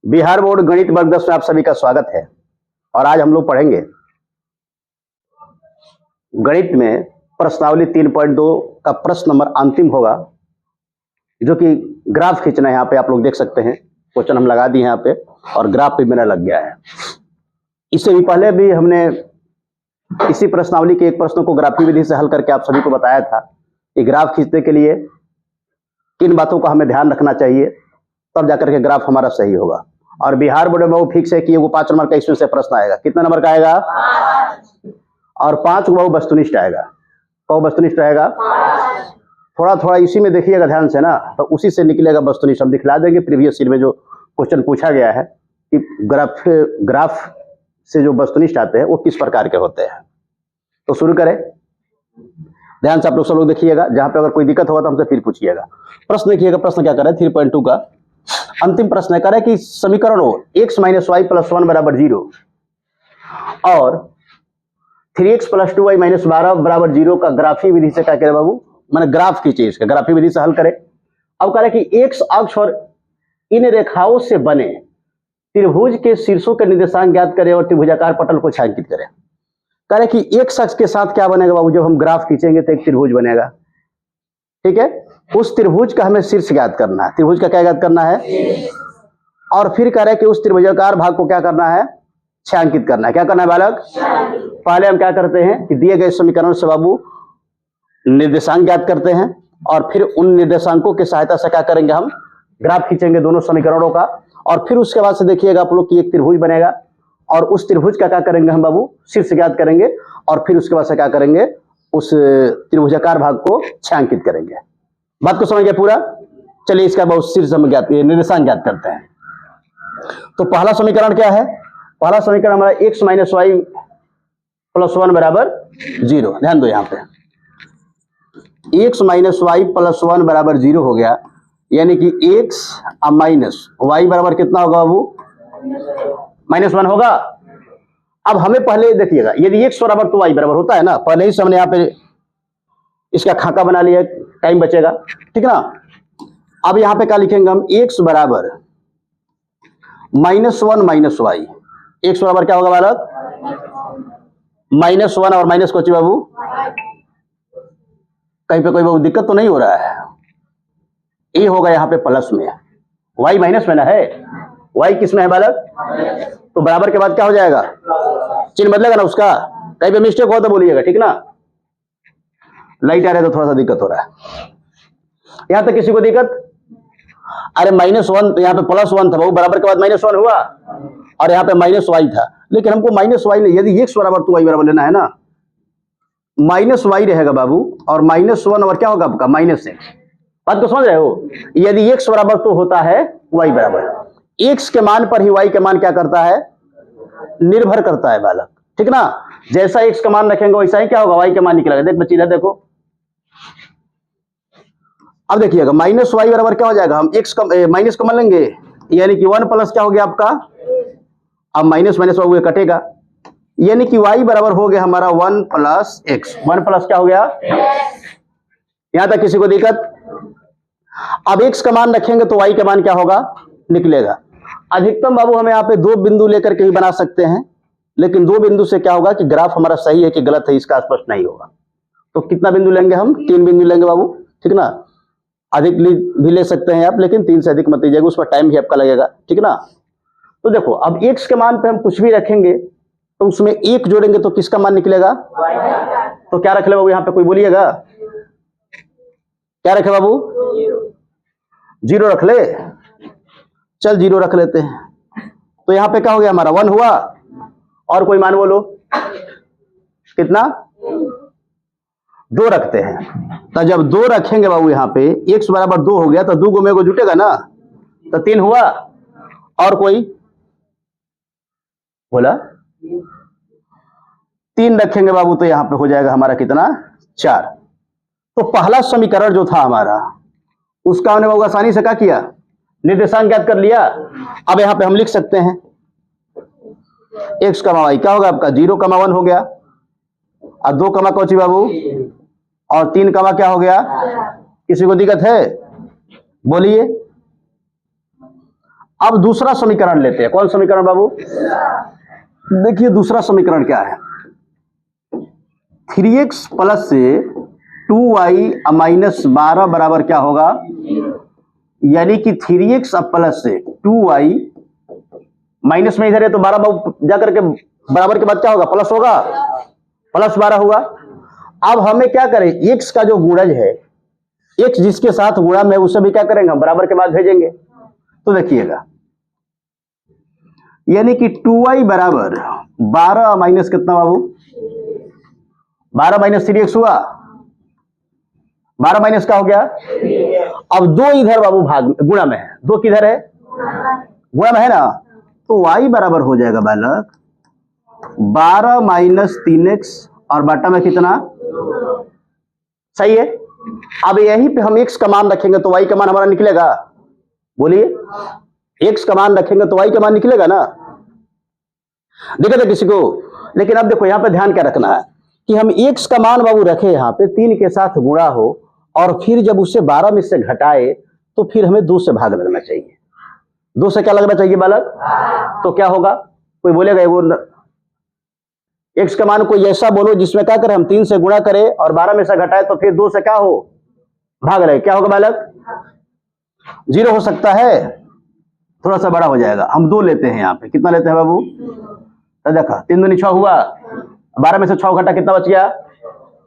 Bihar board गणित वर्ग 10 में आप सभी का स्वागत है। और आज हम लोग पढ़ेंगे गणित में प्रश्नावली 3.2 का प्रश्न नंबर अंतिम होगा, जो कि ग्राफ खींचना है। यहाँ पे आप लोग देख सकते हैं, क्वेश्चन हम लगा दिए यहाँ पे और ग्राफ पे मेरा लग गया है। इससे भी पहले भी हमने इसी प्रश्नावली के एक प्रश्न को ग्राफीय विधि से हल करके आप सभी को बताया था कि ग्राफ खींचने के लिए किन बातों का हमें ध्यान रखना चाहिए, तब जाकर के ग्राफ हमारा सही होगा। और बिहार बोर्ड में वो फिक्स है कि वो 5 नंबर का इसमें से प्रश्न आएगा। कितना नंबर का आएगा? 5। और 5 को वस्तुनिष्ठ आएगा। कौ वस्तुनिष्ठ रहेगा? थोड़ा थोड़ा इसी में देखिएगा ध्यान से ना, तो उसी से निकलेगा वस्तुनिष्ठ। हम दिखला देंगे प्रीवियस ईयर में जो क्वेश्चन पूछा गया है कि ग्राफ से जो वस्तुनिष्ठ आते हैं वो किस प्रकार के होते हैं। तो शुरू करें, ध्यान से आप लोग सब लोग देखिएगा। जहां पे अगर कोई दिक्कत होगा तो हमसे फिर पूछिएगा। प्रश्न देखिएगा, प्रश्न क्या कर रहा है 3.2 का अंतिम प्रश्न है। कह रहा है कि समीकरण हो x - y + 1 = 0 और 3x + 2y - 12 = 0 का ग्राफीय विधि से क्या करें बाबू, मैंने ग्राफ खींचे, इसका ग्राफीय विधि से हल करें। अब कह रहा है कि x अक्ष और इन रेखाओं से बने त्रिभुज के शीर्षों के निर्देशांक ज्ञात करें और त्रिभुजाकार पटल को छायांकित करें। कह रहे कि एक अक्ष के साथ क्या बनेगा बाबू, जब हम ग्राफ खींचेंगे तो एक त्रिभुज बनेगा, ठीक है। उस त्रिभुज का हमें शीर्ष ज्ञात करना है। त्रिभुज का क्या ज्ञात करना है? और फिर कह रहे कि उस त्रिभुजाकार भाग को क्या करना है? छायांकित करना है। क्या करना है बालक? पहले हम क्या करते हैं कि दिए गए समीकरण से बाबू निर्देशांक ज्ञात करते हैं और फिर उन निर्देशांकों की सहायता से क्या करेंगे, हम ग्राफ खींचेंगे दोनों समीकरणों का। और फिर उसके बाद से देखिएगा आप लोग कि एक त्रिभुज बनेगा और उस त्रिभुज का क्या करेंगे हम बाबू, शीर्ष ज्ञात करेंगे और फिर उसके बाद से क्या करेंगे, उस त्रिभुजाकार भाग को छायांकित करेंगे। बात को समझ गए पूरा? चलिए इसका बहुत शीर्ष हम ज्ञात निर्देशांक ज्ञात करते हैं। तो पहला समीकरण क्या है? पहला समीकरण हमारा x - y + 1 = 0। ध्यान दो, यहाँ पे x - y + 1 = 0 हो गया, यानी कि x माइनस y बराबर कितना होगा बाबू? -1 होगा। अब हमें पहले देखिएगा, यदि x बराबर तो y बराबर होता है ना, पहले ही हमने यहाँ पे इसका खाका बना लिया, टाइम बचेगा, ठीक ना। अब यहाँ पे क्या लिखेंगे हम, x बराबर -1 - y। x बराबर क्या होगा बालक? -1 और माइनस को चाहिए बाबू, कहीं पे कोई बाबू दिक्कत तो नहीं हो रहा है? ये होगा यहाँ पे प्लस में, y माइनस में ना है, y किस में है बालक? तो बराबर के बाद क्या हो जाएगा, चिन्ह बदलेगा ना उसका। कहीं पे मिस्टेक हो तो बोलिएगा, ठीक ना। लाइट आ रहा है तो थोड़ा सा दिक्कत हो रहा है। यहां तक किसी को दिक्कत? अरे -1 यहाँ पे +1 था, वो बराबर के बाद -1 हुआ और यहाँ पे -y था, लेकिन हमको -y नहीं, यदि x बराबर तो y बराबर लेना है ना। -y रहेगा बाबू और -1 और क्या होगा आपका -x। बात को समझ रहे हो? यदि x बराबर तो होता है y बराबर, x के मान पर ही y के मान क्या करता है, निर्भर करता है बालक, ठीक ना। जैसा x का मान रखेंगे वैसा ही क्या होगा, y का मान निकलेगा। देख बच्ची इधर देखो, अब देखिएगा -y बराबर क्या हो जाएगा, हम x का माइनस कॉमन लेंगे, यानी कि 1 प्लस क्या हो गया आपका, अब माइनस माइनस हो गया कटेगा, यानी कि y बराबर हो गया हमारा 1 + x। 1 प्लस क्या हो गया? यहां तक किसी को दिक्कत? अब x का मान रखेंगे तो y का मान क्या होगा, निकलेगा। अधिकतम बाबू हमें यहाँ पे 2 बिंदु लेकर के ही बना सकते हैं, लेकिन 2 बिंदु से क्या होगा कि ग्राफ हमारा सही है कि गलत है इसका स्पष्ट नहीं होगा। तो कितना बिंदु लेंगे हम? 3 बिंदु लेंगे बाबू, ठीक ना। अधिक भी ले सकते हैं आप, लेकिन 3 से अधिक मत लीजिएगा, उस पर टाइम भी आपका लगेगा, ठीक ना। तो देखो अब x के मान पे हम कुछ भी रखेंगे तो उसमें 1 जोड़ेंगे तो किसका मान निकलेगा? तो क्या रख ले बाबू, यहाँ पे कोई बोलिएगा, क्या रखे बाबू? 0 रख ले। चल 0 रख लेते हैं। तो यहाँ पे क्या हो गया हमारा, 1 हुआ। और कोई मान बोलो, कितना? 2 रखते हैं। तो जब 2 रखेंगे बाबू यहाँ पे x बराबर 2 हो गया, तो 2 में को जुटेगा ना, तो 3 हुआ। और कोई बोला? 3 रखेंगे बाबू तो यहाँ पे हो जाएगा हमारा कितना, 4। तो पहला समीकरण जो था हमारा, उसका हमने बाबू आसानी से क्या किया, निर्देशांक ज्ञात कर लिया। अब यहाँ पे हम लिख सकते हैं x, y क्या होगा आपका, 0, 1 हो गया और 2, कौची बाबू, और 3, क्या हो गया। किसी को दिक्कत है? बोलिए। अब दूसरा समीकरण लेते हैं। कौन समीकरण बाबू? देखिए दूसरा समीकरण क्या है, 3x प्लस से 2y माइनस 12 बराबर क्या होगा, यानी कि 3x प्लस से 2y माइनस में इधर है तो 12 जाकर के बराबर के बाद क्या होगा, प्लस होगा, प्लस 12 होगा। अब हमें क्या करें, x का जो गुणज है, x जिसके साथ गुणा में उसे भी क्या करेंगे, हम बराबर के बाद भेजेंगे। तो देखिएगा, यानी कि 2y बराबर 12 माइनस कितना बाबू, 12 माइनस 3x हुआ, 12 माइनस का हो गया। अब 2 इधर बाबू भाग गुणा में है, 2 किधर है, गुणा में है ना, तो y बराबर हो जाएगा बालक 12 माइनस 3x और बाटा में कितना, सही है। अब यहीं पे हम x का मान रखेंगे तो y का मान हमारा निकलेगा, बोलिए, x का मान रखेंगे तो y का मान निकलेगा ना, देखा था किसी को। लेकिन अब देखो यहां पे ध्यान क्या रखना है कि हम x का मान बाबू रखे यहां पे 3 के साथ गुणा हो और फिर जब उससे 12 में से घटाए तो फिर हमें 2 से भाग लगना चाहिए। 2 से क्या लगना चाहिए बालक, तो क्या होगा, कोई बोलेगा वो x का मान कोई ऐसा बोलो जिसमें क्या करें, हम 3 से गुणा करें और 12 में से घटाए तो फिर 2 से क्या हो, भाग लगे, क्या होगा बालक, 0 हो सकता है, थोड़ा सा बड़ा हो जाएगा। हम 2 लेते हैं यहाँ पे, कितना लेते हैं बाबू, तो देखा 3 दूनी 6 हुआ, 12 में से 6 घटा कितना बच गया,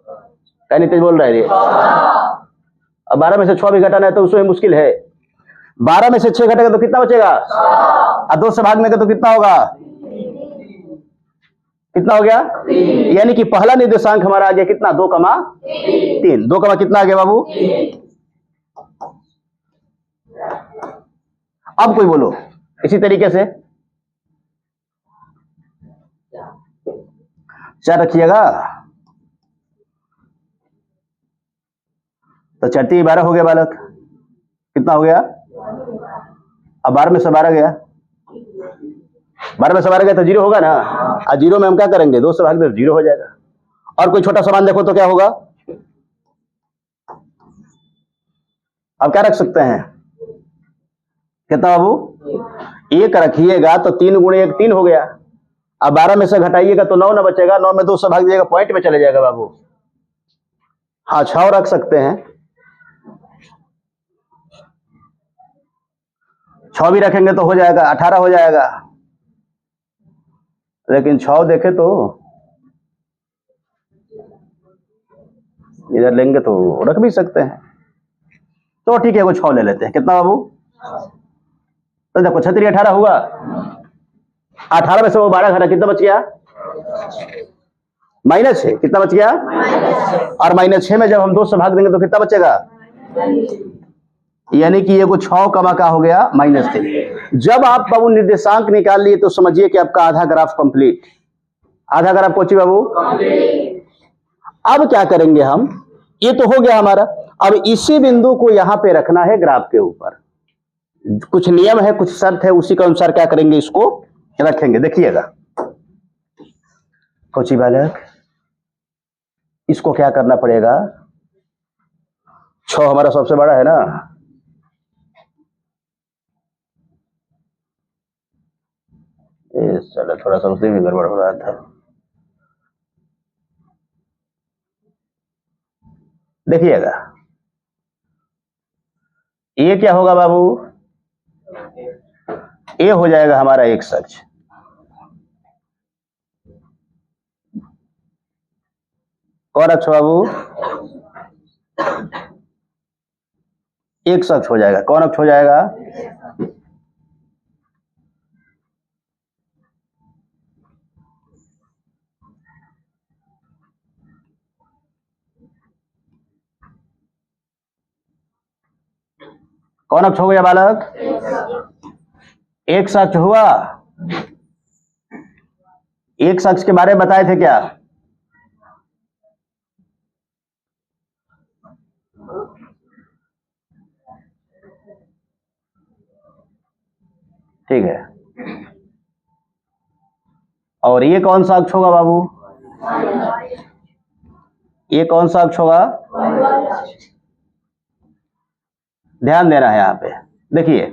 क्या नहीं तेज बोल रहा है ये, अब 12 में से 6 भी घटाना है तो उसमें मुश्किल है, 12 में से 6 घटेगा तो कितना बचेगा, और 2 से भागने का तो कितना होगा, कितना हो गया, यानी कि पहला निर्देशांक हमारा आ गया कितना, 2,3, 2, कितना आ गया बाबू। अब कोई बोलो इसी तरीके से 4 रखिएगा, तो 4 12 हो गया बालक, कितना हो गया, अब 12 में से 12 गया, 12 में से 12 गया तो 0 होगा ना, और 0 में हम क्या करेंगे, 2 से भाग दे 0 हो जाएगा। और कोई छोटा सामान देखो तो क्या होगा, अब क्या रख सकते हैं, कितना बाबू, 1 रखिएगा तो 3 गुणे 1 3 हो गया, अब 12 में से घटाइएगा तो 9 ना बचेगा, 9 में 2 से भाग दीजिएगा, पॉइंट में चले जाएगा बाबू। हाँ 6 रख सकते हैं, 6 भी रखेंगे तो हो जाएगा, 18 हो जाएगा, लेकिन 6 देखे तो इधर लेंगे तो रख भी सकते हैं, तो ठीक है वो 6 ले लेते हैं, कितना बाबू, तो देखो 6 3 18 हुआ, 18 में से वो 12 घटा कितना बच गया, -6, कितना बच गया, और -6 में जब हम 2 से भाग देंगे तो कितना बचेगा, यानी कि ये को 6 कमा का हो गया -3। जब आप बाबू निर्देशांक निकाल लिए तो समझिए कि आपका आधा ग्राफ कंप्लीट, आधा ग्राफ पहुंची बाबू। अब क्या करेंगे हम, ये तो हो गया हमारा, अब इसी बिंदु को यहां पे रखना है ग्राफ के ऊपर, कुछ नियम है, कुछ शर्त है, उसी के अनुसार क्या करेंगे, इसको रखेंगे। देखिएगा कोची बालक, इसको क्या करना पड़ेगा, 6 हमारा सबसे बड़ा है ना, चलो थोड़ा सा उसी में गड़बड़ हो रहा था, देखिएगा ये क्या होगा बाबू, ये हो जाएगा हमारा x अक्ष, कौन अक्ष बाबू, x अक्ष हो जाएगा, कौन अक्ष हो जाएगा, कौन अक्ष हो गया बालक, x अक्ष हुआ। x अक्ष के बारे में बताए थे क्या, ठीक है, और ये कौन सा अक्ष होगा बाबू, ये कौन सा अक्ष होगा, ध्यान देना है यहाँ पे, देखिए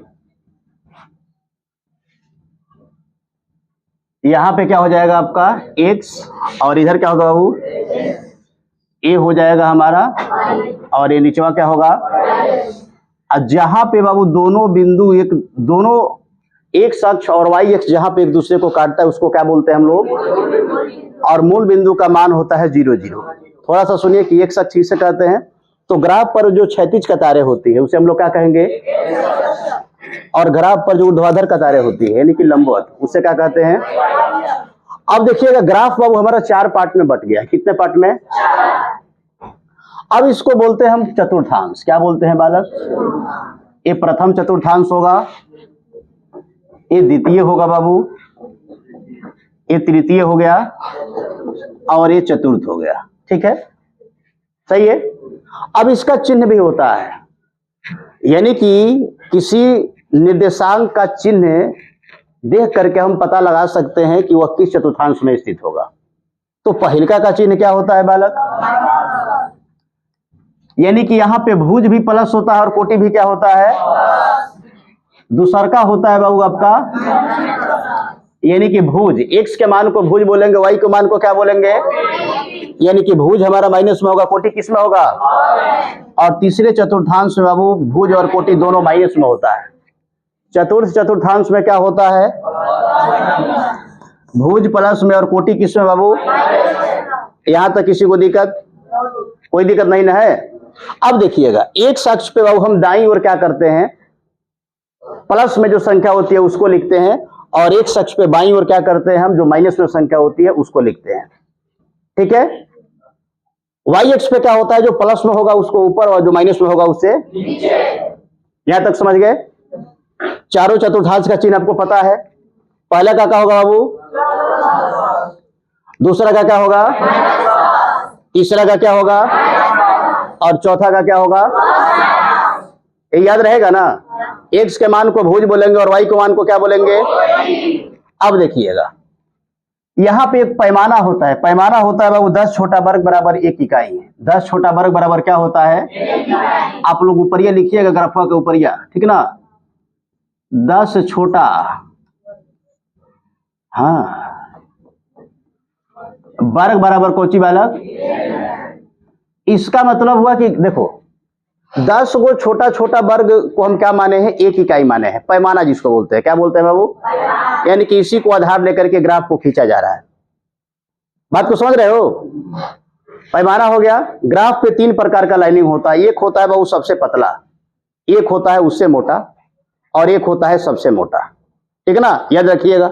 यहाँ पे क्या हो जाएगा आपका x, और इधर क्या होगा बाबू, a हो जाएगा हमारा, और ये नीचवा क्या होगा। और जहां पे बाबू दोनों बिंदु दोनों x अक्ष और y अक्ष जहां पे एक दूसरे को काटता है उसको क्या बोलते हैं हम लोग, और मूल बिंदु का मान होता है 0 0। थोड़ा सा सुनिए कि x अक्ष किसे कहते हैं, तो ग्राफ पर जो क्षैतिज कतारें होती है उसे हम लोग क्या कहेंगे, और ग्राफ पर जो ऊर्ध्वाधर कतारें होती है यानी कि लंबवत, उसे क्या कहते हैं। अब देखिएगा ग्राफ बाबू हमारा 4 पार्ट में बट गया। कितने पार्ट में, अब इसको बोलते हैं हम चतुर्थांश। क्या बोलते हैं बालक, ये प्रथम चतुर्थांश होगा, ये द्वितीय होगा बाबू, ये तृतीय हो गया, और ये चतुर्थ हो गया। ठीक है, सही है। अब इसका चिन्ह भी होता है, यानी कि किसी निर्देशांक का चिन्ह देख करके हम पता लगा सकते हैं कि वह किस चतुर्थांश में स्थित होगा। तो पहिलका का चिन्ह क्या होता है बालक, यानी कि यहां पे भुज भी प्लस होता है और कोटि भी क्या होता है, दूसर का होता है बाबू आपका, यानी कि भुज x के मान को भुज बोलेंगे, y के मान को क्या बोलेंगे, यानी कि भुज हमारा माइनस में होगा, कोटि किस में होगा, और तीसरे चतुर्थांश में बाबू भुज और कोटि दोनों माइनस में होता है। चतुर्थ चतुर्थांश में क्या होता है, भुज प्लस में और कोटि किस में बाबू, यहां तक किसी को दिक्कत, कोई दिक्कत नहीं ना है। अब देखिएगा एक अक्ष पे बाबू हम दाईं ओर क्या करते हैं, प्लस में जो संख्या होती है उसको लिखते हैं, और एक अक्ष पे बाईं ओर क्या करते हैं हम, जो माइनस में संख्या होती है उसको लिखते हैं। ठीक है, वाई अक्ष पे क्या होता है, जो प्लस में होगा उसको ऊपर और जो माइनस में होगा उससे नीचे। यहां तक समझ गए। चारों चतुर्थांश का चिन्ह आपको पता है। पहला का क्या होगा बाबू, दूसरा का क्या होगा, तीसरा का क्या होगा, और चौथा का क्या होगा, ये याद रहेगा ना। x के मान को भुज बोलेंगे और y के मान को क्या बोलेंगे। अब देखिएगा यहां पे एक पैमाना होता है, पैमाना होता है बाबू 10 छोटा वर्ग बराबर 1 इकाई है। 10 छोटा वर्ग बराबर क्या होता है, आप लोग ऊपरिया लिखिएगा, ग्राफा के ऊपरिया, ठीक ना। 10 छोटा, हाँ, वर्ग बराबर कोची बालक, इसका मतलब हुआ कि देखो 10 को छोटा छोटा वर्ग को हम क्या माने हैं, 1 इकाई माने हैं। पैमाना जिसको बोलते हैं, क्या बोलते हैं बाबू, यानी कि इसी को आधार लेकर के ग्राफ को खींचा जा रहा है। बात को समझ रहे हो। पैमाना हो गया। ग्राफ पे 3 प्रकार का लाइनिंग होता है। एक होता है बाबू सबसे पतला, एक होता है उससे मोटा, और एक होता है सबसे मोटा। ठीक है ना, याद रखिएगा।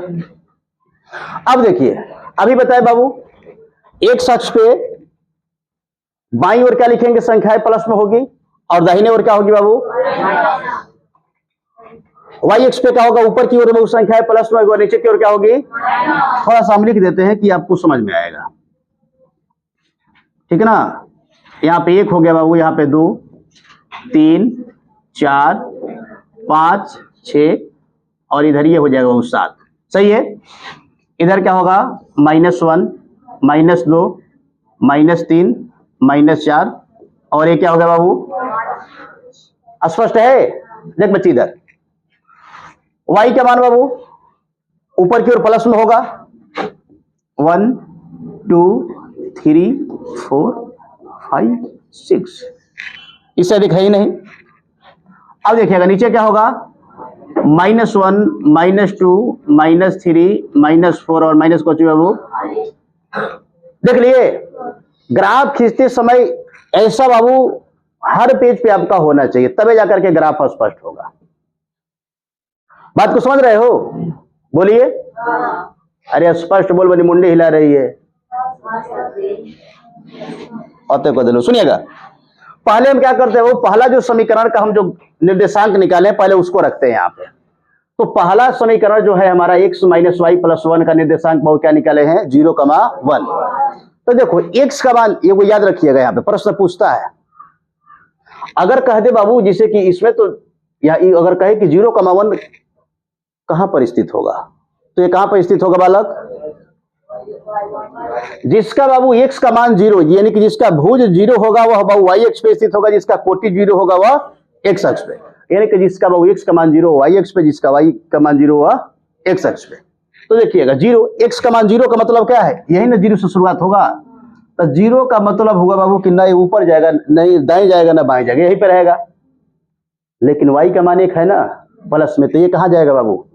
अब देखिए अभी बताए बाबू, एक अक्ष पे बाईं ओर क्या लिखेंगे, संख्याएं प्लस में होगी, और दाहिने ओर क्या होगी बाबू, वाई अक्ष पे क्या होगा, ऊपर की ओर संख्याएं प्लस में होगी और नीचे की ओर क्या होगी। थोड़ा सा हम लिख देते हैं कि आपको समझ में आएगा। ठीक है ना, यहाँ पे 1 हो गया बाबू, यहाँ पे 2 3 4 5 6, और इधर ये हो जाएगा बाबू 7। सही है। इधर क्या होगा, -1 -2 -3 -4, और ये क्या हो गया बाबू, स्पष्ट है। देख बच्चे इधर y का मान बाबू ऊपर की ओर प्लस में होगा, 1 2 3 4 5 6, इससे अधिक है ही नहीं। अब देखिएगा नीचे क्या होगा, -1 -2 -3 -4 और माइनस को बाबू। देख लिए, ग्राफ खींचते समय ऐसा बाबू हर पेज पे आपका होना चाहिए, तभी जाकर के ग्राफ स्पष्ट होगा। बात को समझ रहे हो, बोलिए। अरे स्पष्ट बोल, बनी मुंडी हिला रही है। और को दिलो सुनिएगा, पहले हम क्या करते हैं, वो पहला जो समीकरण का हम जो निर्देशांक निकाले पहले उसको रखते हैं यहाँ पे। तो पहला समीकरण जो है हमारा x - y + 1 का निर्देशांक बहुत क्या निकाले हैं, 0,1। तो देखो x का मान, ये वो याद रखिएगा, यहाँ पे प्रश्न पूछता है। अगर कह दे बाबू जिसे कि इसमें तो या अगर कहे कि 0,1 कहां पर स्थित होगा, तो ये कहां पर स्थित होगा बालक, जिसका बाबू x का मान 0 यानी कि जिसका भुज 0 होगा वह बाबू y अक्ष पे स्थित होगा, जिसका कोटि 0 होगा वह x अक्ष पे, यानी कि जिसका बाबू x का मान 0 y अक्ष पे, जिसका y का मान 0 वह x अक्ष पे। तो देखिएगा जीरो, एक्स का मान जीरो का मतलब क्या है, यही ना जीरो से शुरुआत होगा। तो जीरो का मतलब होगा बाबू कि ना ये ऊपर जाएगा, नहीं दाएं जाएगा ना बाएं जाएगा, यही पे रहेगा। लेकिन वाई का मान एक है ना प्लस में, तो ये कहाँ जाएगा बाबू,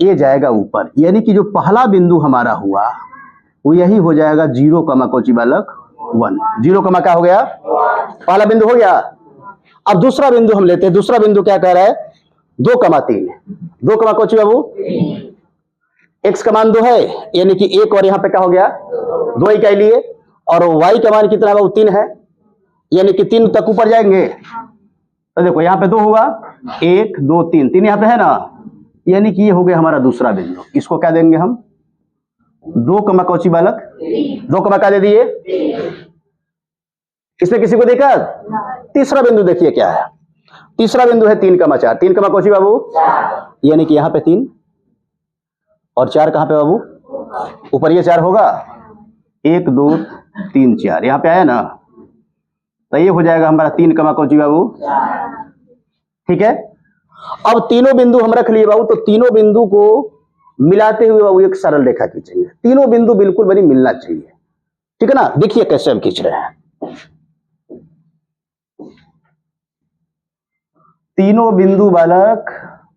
ये जाएगा ऊपर। यानी कि जो पहला बिंदु हमारा हुआ वो यही हो जाएगा 0,1। 0, क्या हो गया, पहला बिंदु हो गया। अब दूसरा बिंदु हम लेते हैं। दूसरा बिंदु क्या कह रहा है, 2,3। 2, बाबू एक्स का मान 2 है, यानी कि एक और यहाँ पे क्या हो गया 2 इकाई लिए, और वाई का मान कितना बाबू 3 है, यानी कि 3 तक ऊपर जाएंगे। तो देखो यहाँ पे 2 हुआ, 1 2 3, 3 यहाँ पे है ना, यानी कि ये हो गया हमारा दूसरा बिंदु। इसको क्या देंगे हम, 2, बालक 2, क्या दे दिए, इसमें किसी को देखा। तीसरा बिंदु देखिए क्या है, तीसरा बिंदु है 3,4। 3, बाबू, यानी कि यहाँ पे 3 और 4 कहां पे बाबू, ऊपर ये 4 होगा, 1 2 3 4 यहाँ पे आया ना, तो ये हो जाएगा हमारा 3, बाबू, ठीक है। अब तीनों बिंदु हम रख लिए बाबू, तो तीनों बिंदु को मिलाते हुए बाबू एक सरल रेखा खींचेंगे। तीनों बिंदु बिल्कुल बनी मिलना चाहिए, ठीक है ना। देखिए कैसे हम खींच रहे हैं, तीनों बिंदु बालक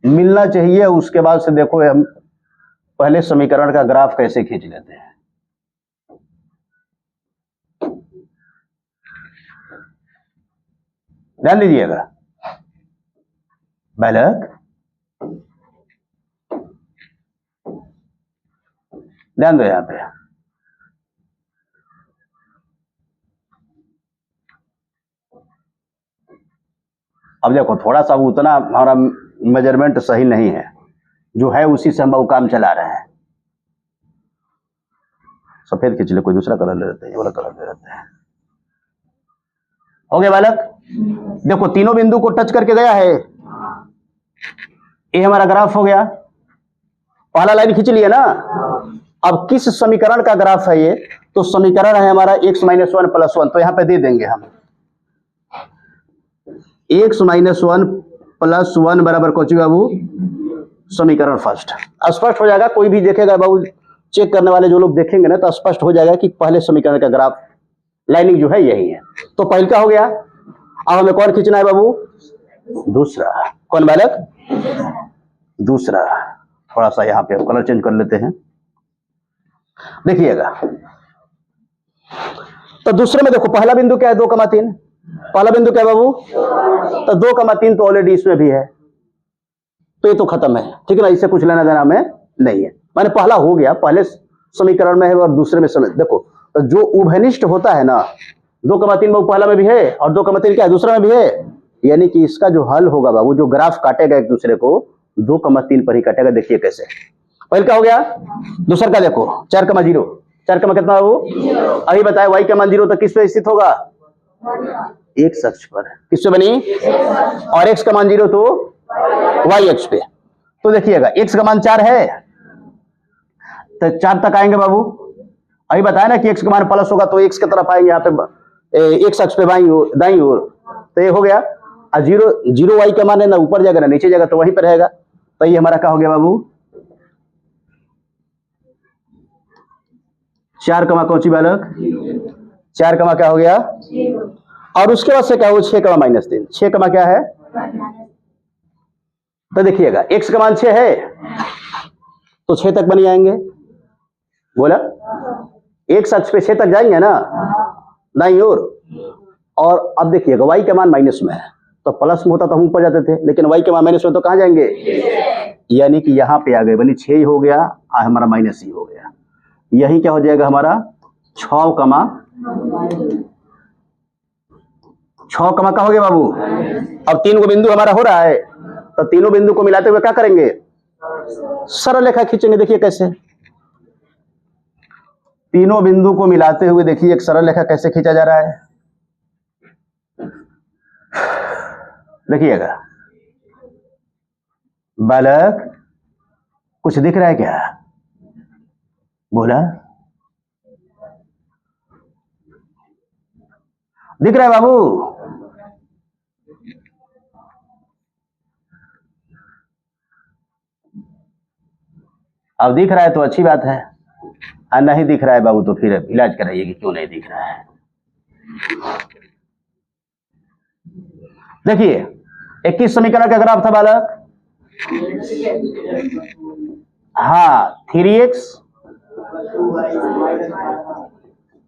मिलना चाहिए। उसके बाद से देखो हम पहले समीकरण का ग्राफ कैसे खींच लेते हैं। ध्यान दीजिएगा बालक, ध्यान दो यहां पे। अब देखो थोड़ा सा उतना हमारा मेजरमेंट सही नहीं है, जो है उसी से हम वो काम चला रहे हैं। सफेद खींच ले, कोई दूसरा कलर ले लेते हैं, ये वाला कलर ले लेते हैं। हो गया बालक, देखो तीनों बिंदु को टच करके गया है, ये हमारा ग्राफ हो गया। पहला लाइन खींच लिया ना। अब किस समीकरण का ग्राफ है ये, तो समीकरण है हमारा x - 1 + 1। तो यहां पे दे देंगे हम x - 1 + 1 बराबर बाबू समीकरण फर्स्ट। स्पष्ट हो जाएगा, कोई भी देखेगा बाबू, चेक करने वाले जो लोग देखेंगे ना, तो स्पष्ट हो जाएगा कि पहले समीकरण का ग्राफ लाइनिंग जो है यही है। तो पहले का हो गया। अब हमें कौन खींचना है बाबू, दूसरा। कौन बालक, दूसरा। थोड़ा सा यहाँ पे कलर चेंज कर लेते हैं, देखिएगा। तो दूसरे में देखो पहला बिंदु क्या है, 2,3। पहला बिंदु क्या है बाबू, तो 2,3 तो ऑलरेडी इसमें भी है, तो ये तो खत्म है, ठीक है ना। इससे कुछ लेना देना हमें नहीं है, माने पहला हो गया, पहले समीकरण में है और दूसरे में समय। देखो तो जो उभयनिष्ठ होता है ना, 2,3 बाबू पहला में भी है और 2,3 क्या है दूसरा में भी है, यानी कि इसका जो हल होगा बाबू, जो ग्राफ काटेगा एक दूसरे को 2,3 पर ही काटेगा। देखिए कैसे, पहले का हो गया, दूसरा का देखो 4,0। 4 कितना बाबू, अभी बताया y का मान 0 तक किस पे स्थित होगा, x अक्ष पर। किस पे बनी, और x का मान 0 तो y अक्ष पे। तो देखिएगा x का मान 4 है, तो 4 तक आएंगे बाबू। अभी बताया ना कि x का मान प्लस होगा तो x की तरफ आएंगे, यहाँ पे x अक्ष पे बाईं ओर दाईं ओर। तो ये हो गया, और 0 y का मान है ना ऊपर जाएगा ना नीचे जाएगा, तो वहीं पर रहेगा। तो ये हमारा क्या हो गया बाबू, 4 बालक, 4 क्या हो गया, और उसके बाद से क्या हो 6 -3। 6 क्या है, तो देखिएगा x का मान 6 है, तो 6 तक बन जाएंगे। बोला x अक्ष पे 6 तक जाएंगे ना दाईं ओर। और अब देखिएगा y का मान माइनस में है, तो प्लस में होता तो हम ऊपर जाते थे, लेकिन y के मान माइनस में, तो कहां जाएंगे, यानी कि यहां पे आ गए, बनी 6 ही हो गया, हमारा माइनस ही हो गया। यही क्या हो जाएगा हमारा 6, का हो गया बाबू। अब 3 को बिंदु हमारा हो रहा है, तो तीनों बिंदु को मिलाते हुए क्या करेंगे, सरल रेखा खींचेंगे। देखिए कैसे, तीनों बिंदु को मिलाते हुए देखिए एक सरल रेखा कैसे खींचा जा रहा है। देखिएगा बालक, कुछ दिख रहा है क्या, बोला दिख रहा है बाबू। अब दिख रहा है तो अच्छी बात है, और नहीं दिख रहा है बाबू तो फिर इलाज कराइए कि क्यों नहीं दिख रहा है। देखिए 21 समीकरण का ग्राफ था बालक, हाँ 3x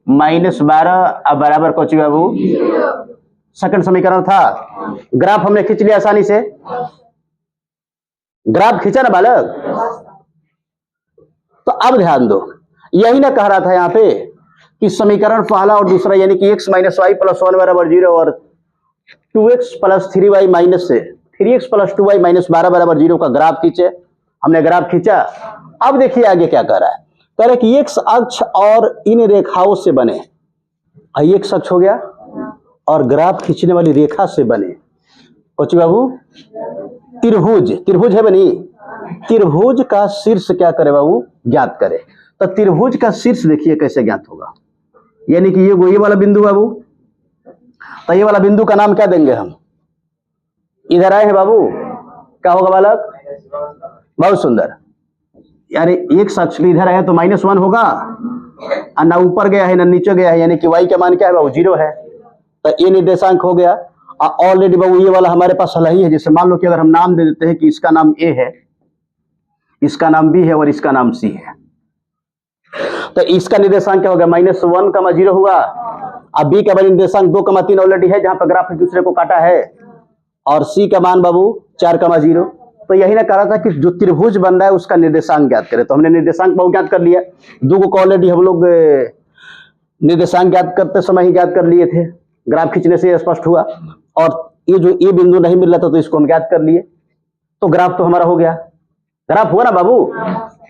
-12 अब बराबर कोची बाबू सेकंड समीकरण था। ग्राफ हमने खींच लिया आसानी से, ग्राफ खींचा ना बालक। तो अब ध्यान दो, यही ना कह रहा था यहां पे कि समीकरण पहला और दूसरा यानी कि x - y + 1 बराबर 0 और 2x + 3y माइनस से 3x + 2y - 12 बराबर 0 का ग्राफ खींचे। हमने ग्राफ खींचा। अब देखिए आगे क्या कह रहा है, कह रहा है कि x अक्ष और इन रेखाओं से बने, x अक्ष हो गया और ग्राफ खींचने वाली रेखा से बने कोची बाबू त्रिभुज, त्रिभुज है बनी, त्रिभुज का शीर्ष क्या करे बाबू ज्ञात करे। तो त्रिभुज का शीर्ष देखिए कैसे ज्ञात होगा, यानी कि ये वाला बिंदु बाबू, तो ये वाला बिंदु का नाम क्या देंगे हम, इधर आए हैं बाबू, क्या होगा बालक, बहुत सुंदर, यानी एक अक्ष इधर है तो -1 होगा, और ना ऊपर गया है ना नीचे गया है, यानी कि y का मान क्या है बाबू 0 है, तो ये निर्देशांक हो गया। ऑलरेडी बाबू ये वाला हमारे पास हल ही है, जैसे मान लो कि अगर हम नाम दे देते हैं कि इसका नाम A है, इसका नाम B है और इसका नाम C है, तो इसका निर्देशांक क्या होगा -1, 0 हुआ। अब B का निर्देशांक 2, 3 ऑलरेडी है जहां पर ग्राफ एक दूसरे को काटा है, और C का मान बाबू 4, 0। तो यही ना कह रहा था कि जो त्रिभुज बन रहा है उसका निर्देशांक ज्ञात करें, तो हमने निर्देशांक बाबू ज्ञात कर लिया, दो को ऑलरेडी हम लोग निर्देशांक ज्ञात करते समय ही ज्ञात कर लिए थे, ग्राफ खींचने से स्पष्ट हुआ। और ये जो ये बिंदु नहीं मिल रहा था तो इसको हम ज्ञात कर लिए, तो ग्राफ तो हमारा हो गया, ग्राफ हुआ ना बाबू।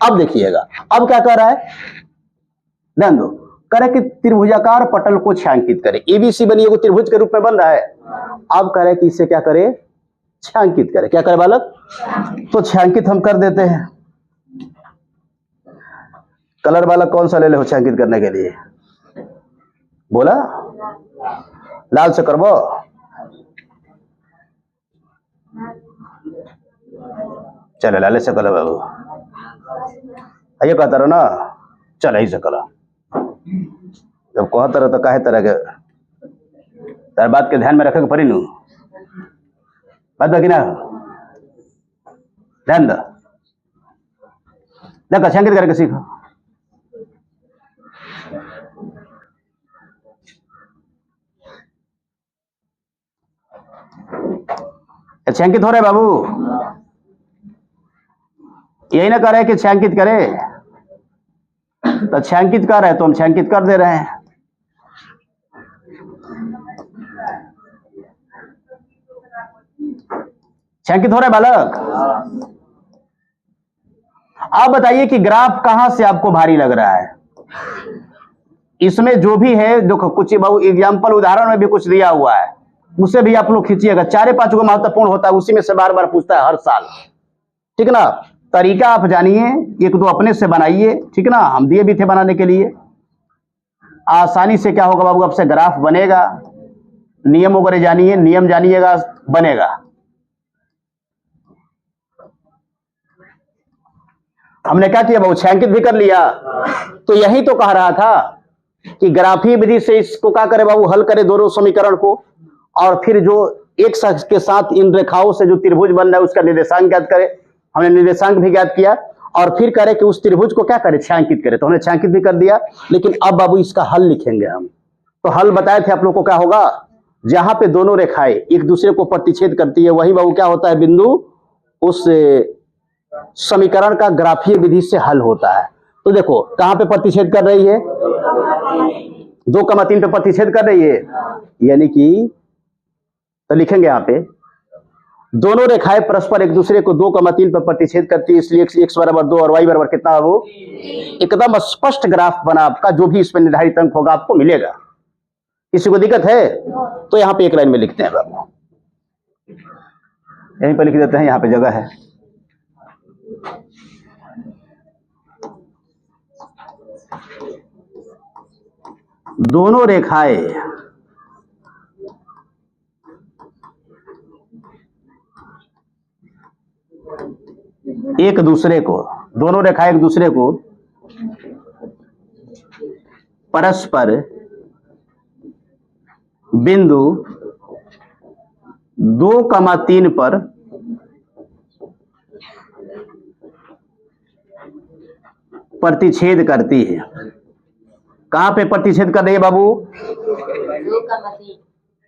अब देखिएगा अब क्या कह रहा है, ध्यान दो, कह रहा है कि त्रिभुजाकार पटल को छायांकित करे, एबीसी बनी एगो त्रिभुज के रूप में बन रहा है। अब कह रहा है कि इसे क्या करे, छायांकित करे, क्या करे बालक, तो छायांकित हम कर देते हैं। कलर वाला कौन सा ले ले हो छायांकित करने के लिए, बोला लाल से करबो, चले लाले से कलर बाबू, आइए कहता रहो ना, चल ही से कलर, जब कहता रहो तो काहे तरह के तार बात के ध्यान में रखे के पड़ी नू, बात बाकी ना ध्यान दो, देखो छायांकित करके सीखो। छायांकित हो रहा है बाबू, यही ना कर रहे कि छायांकित करे, तो छायांकित कर रहे हैं तो हम छायांकित कर दे रहे हैं। छायांकित हो रहा है बालक। आप बताइए कि ग्राफ कहां से आपको भारी लग रहा है, इसमें जो भी है देखो, कुछ बाबू एग्जाम्पल उदाहरण में भी कुछ दिया हुआ है, उसे भी आप लोग खींचिएगा, 4-5 को महत्वपूर्ण होता है, उसी में से बार बार पूछता है हर साल, ठीक ना। तरीका आप जानिए, 1-2 अपने से बनाइए, ठीक ना, हम दिए भी थे बनाने के लिए। आसानी से क्या होगा बाबू, आपसे ग्राफ बनेगा, नियम वगैरह जानिए, नियम जानिएगा बनेगा। हमने क्या किया बाबू, छायांकित भी कर लिया। तो यही तो कह रहा था कि ग्राफीय विधि से इसको क्या करे बाबू, हल करे दोनों समीकरण को, और फिर जो एक अक्ष के साथ इन रेखाओं से जो त्रिभुज बन रहा है उसका निर्देशांक ज्ञात करे। हमने निर्देशांक भी ज्ञात किया, और फिर करे कि उस त्रिभुज को क्या करे, छायांकित करे, तो हमने छायांकित भी कर दिया। लेकिन अब बाबू इसका हल लिखेंगे हम, तो हल बताए थे आप लोग को, क्या होगा, जहां पे दोनों रेखाएं एक दूसरे को प्रतिच्छेद करती है वही बाबू क्या होता है बिंदु, उस समीकरण का ग्राफीय विधि से हल होता है। तो देखो कहां पे प्रतिच्छेद कर रही है, 2, 3 पे प्रतिच्छेद कर रही है, यानी कि तो लिखेंगे यहां पे दोनों रेखाएं परस्पर एक दूसरे को 2, 3 पर प्रतिच्छेद करती है, इसलिए x बराबर 2 और y बराबर कितना है वो, एकदम स्पष्ट ग्राफ बना आपका, जो भी इसमें निर्धारित अंक होगा आपको मिलेगा। किसी को दिक्कत है तो यहां पे एक लाइन में लिखते हैं बाबू, यहीं पर लिख देते हैं, यहां पे जगह है। दोनों रेखाएं एक दूसरे को दोनों रेखा एक दूसरे को परस्पर बिंदु 2,3 पर प्रतिच्छेद करती है। कहां पे प्रतिच्छेद कर रही है बाबू?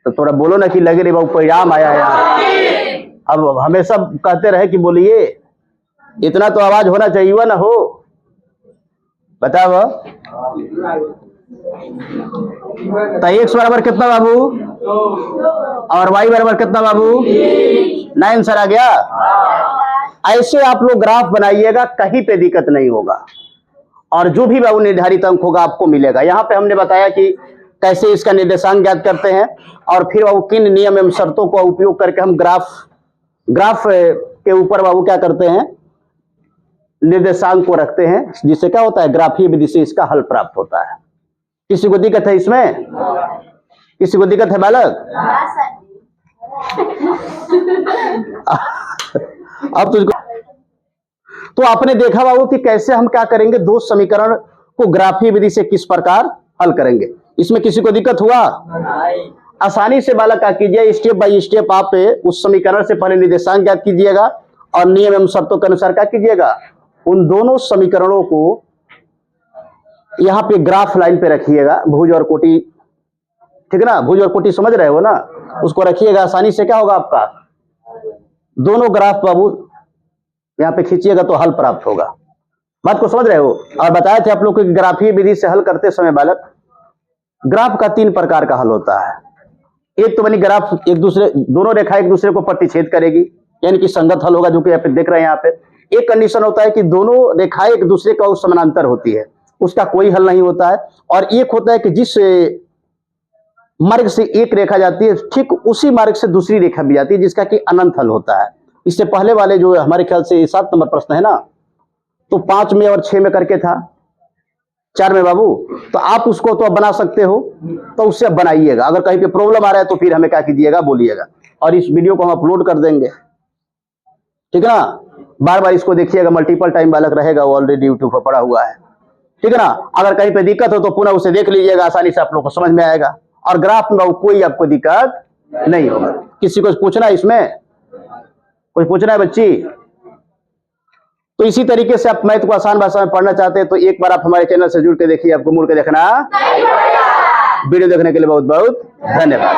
तो थोड़ा बोलो ना कि लगे रे बाबू परिणाम आया है यहाँ। अब हमेशा कहते रहे कि बोलिए, इतना तो आवाज होना चाहिए हुआ ना हो। बताओ तो x बराबर कितना बाबू और y बराबर कितना बाबू? 9 आंसर आ गया। ऐसे आप लोग ग्राफ बनाइएगा, कहीं पे दिक्कत नहीं होगा और जो भी बाबू निर्धारित अंक होगा आपको मिलेगा। यहाँ पे हमने बताया कि कैसे इसका निर्देशांक ज्ञात करते हैं और फिर बाबू किन नियम एवं शर्तों का उपयोग करके हम ग्राफ के ऊपर बाबू क्या करते हैं, निर्देशांक को रखते हैं, जिससे क्या होता है ग्राफीय विधि से इसका हल प्राप्त होता है। किसी को दिक्कत है इसमें? किसी को दिक्कत है बालक? अब तुझको तो आपने देखा बाबू कि कैसे हम क्या करेंगे, दो समीकरण को ग्राफीय विधि से किस प्रकार हल करेंगे। इसमें किसी को दिक्कत हुआ? आसानी से बालक क्या कीजिए, स्टेप बाय स्टेप आप उस समीकरण से पहले निर्देशांक ज्ञात कीजिएगा और नियम एवं शर्तों के अनुसार क्या कीजिएगा, उन दोनों समीकरणों को यहां पे ग्राफ लाइन पे रखिएगा, भुज और कोटि, ठीक है ना, भुज और कोटि समझ रहे हो ना, उसको रखिएगा। आसानी से क्या होगा आपका, दोनों ग्राफ बाबू यहां पे खींचिएगा तो हल प्राप्त होगा। बात को समझ रहे हो? और बताए थे आप लोग को ग्राफीय विधि से हल करते समय बालक ग्राफ का 3 प्रकार का हल होता है। एक तो बनी ग्राफ एक दूसरे, दोनों रेखा एक दूसरे को प्रतिच्छेद करेगी, यानी कि संगत हल होगा, जो कि आप देख रहे हैं यहाँ पे। एक कंडीशन होता है कि दोनों रेखाएं एक दूसरे का समानांतर होती है, उसका कोई हल नहीं होता है। और एक होता है कि जिस मार्ग से एक रेखा जाती है ठीक उसी मार्ग से दूसरी रेखा भी जाती है, जिसका कि अनंत हल होता है। इससे पहले वाले जो हमारे ख्याल से 7 नंबर प्रश्न है ना, तो 5 में और 6 में करके था, 4 में बाबू, तो आप उसको तो बना सकते हो, तो उससे बनाइएगा। अगर कहीं पे प्रॉब्लम आ रहा है तो फिर हमें क्या कीजिएगा, बोलिएगा, और इस वीडियो को हम अपलोड कर देंगे, ठीक है ना। बार बार इसको देखिएगा, मल्टीपल टाइम बालक रहेगा, वो ऑलरेडी यूट्यूब पर पड़ा हुआ है, ठीक है ना। अगर कहीं पे दिक्कत हो तो पुनः उसे देख लीजिएगा, आसानी से आप लोग को समझ में आएगा। और ग्राफ में कोई आपको दिक्कत नहीं होगा। किसी को पूछना है इसमें? कोई पूछना है बच्ची? तो इसी तरीके से आप मैथ को आसान भाषा में पढ़ना चाहते हैं तो एक बार आप हमारे चैनल से जुड़ के देखिए, आपको मुड़ के देखना। वीडियो देखने के लिए बहुत बहुत धन्यवाद।